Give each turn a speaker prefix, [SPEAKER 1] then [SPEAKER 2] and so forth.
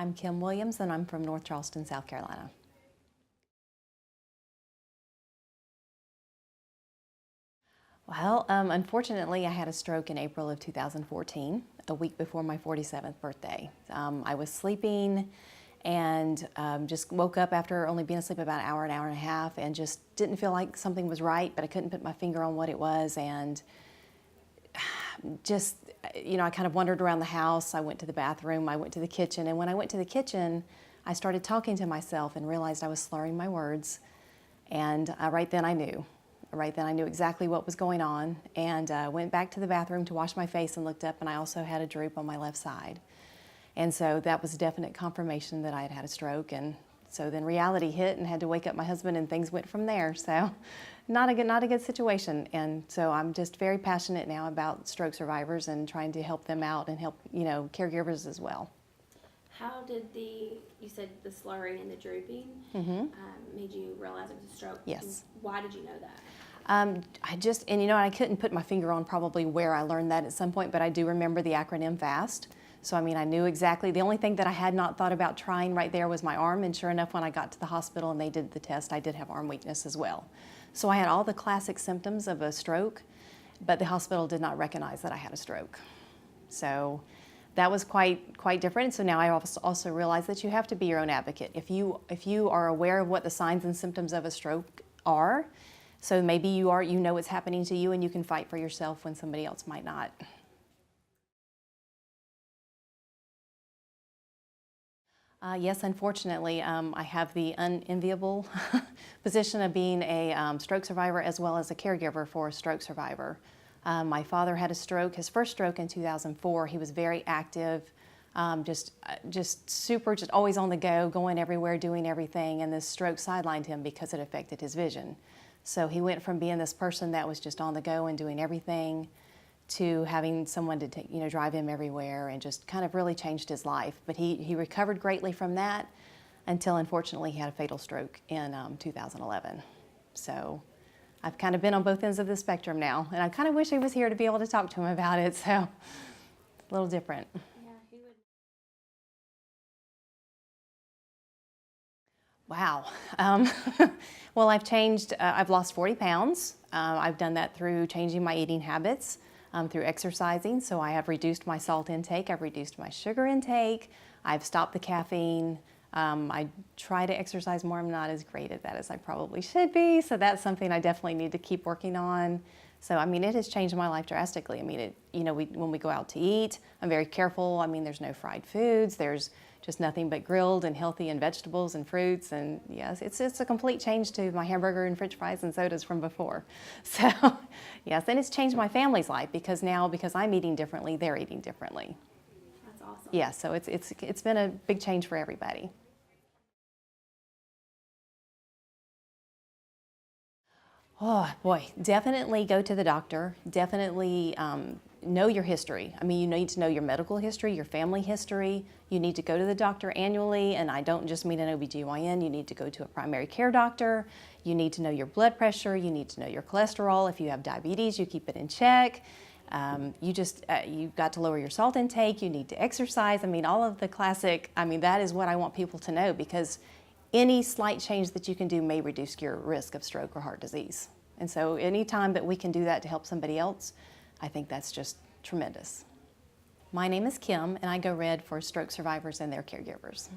[SPEAKER 1] I'm Kim Williams, and I'm from North Charleston, South Carolina. Well, unfortunately, I had a stroke in April of 2014, a week before my 47th birthday. I was sleeping and just woke up after only being asleep about an hour and a half, and just didn't feel like something was right, but I couldn't put my finger on what it was, and just, I kind of wandered around the house. I went to the bathroom, I went to the kitchen, and when I went to the kitchen, I started talking to myself and realized I was slurring my words, and right then I knew. Right then I knew exactly what was going on, and went back to the bathroom to wash my face and looked up, and I also had a droop on my left side. And so that was definite confirmation that I had had a stroke, and so then reality hit and had to wake up my husband, and things went from there. So not a good situation. And so I'm just very passionate now about stroke survivors and trying to help them out and help, caregivers as well.
[SPEAKER 2] How did you said the slurring and the drooping made you realize it was a stroke?
[SPEAKER 1] Yes.
[SPEAKER 2] Why did you know that?
[SPEAKER 1] I couldn't put my finger on probably where I learned that at some point, but I do remember the acronym FAST. So, I knew exactly. The only thing that I had not thought about trying right there was my arm, and sure enough, when I got to the hospital and they did the test, I did have arm weakness as well. So I had all the classic symptoms of a stroke, but the hospital did not recognize that I had a stroke. So that was quite different. So now I also realize that you have to be your own advocate. If you are aware of what the signs and symptoms of a stroke are, so maybe you know what's happening to you, and you can fight for yourself when somebody else might not. Yes, unfortunately, I have the unenviable position of being a stroke survivor as well as a caregiver for a stroke survivor. My father had a stroke, his first stroke in 2004. He was very active, just always on the go, going everywhere, doing everything, and this stroke sidelined him because it affected his vision. So he went from being this person that was just on the go and doing everything to having someone to drive him everywhere, and just kind of really changed his life. But he recovered greatly from that until, unfortunately, he had a fatal stroke in 2011. So I've kind of been on both ends of the spectrum now, and I kind of wish he was here to be able to talk to him about it, so a little different.
[SPEAKER 2] Yeah, he would.
[SPEAKER 1] Wow. Well, I've changed, I've lost 40 pounds. I've done that through changing my eating habits, through exercising. So I have reduced my salt intake, I've reduced my sugar intake, I've stopped the caffeine. I try to exercise more. I'm not as great at that as I probably should be, so that's something I definitely need to keep working on. So, it has changed my life drastically. When we go out to eat, I'm very careful. There's no fried foods. There's just nothing but grilled and healthy and vegetables and fruits. And yes, it's a complete change to my hamburger and French fries and sodas from before. So, yes, and it's changed my family's life because I'm eating differently, they're eating differently.
[SPEAKER 2] That's awesome.
[SPEAKER 1] Yeah, so it's been a big change for everybody. Oh boy, definitely go to the doctor. Definitely know your history. You need to know your medical history, your family history. You need to go to the doctor annually, and I don't just mean an OB/GYN. You need to go to a primary care doctor. You need to know your blood pressure. You need to know your cholesterol. If you have diabetes, you keep it in check. You've got to lower your salt intake. You need to exercise. All of the classic, that is what I want people to know, because any slight change that you can do may reduce your risk of stroke or heart disease. And so any time that we can do that to help somebody else, I think that's just tremendous. My name is Kim, and I go red for stroke survivors and their caregivers.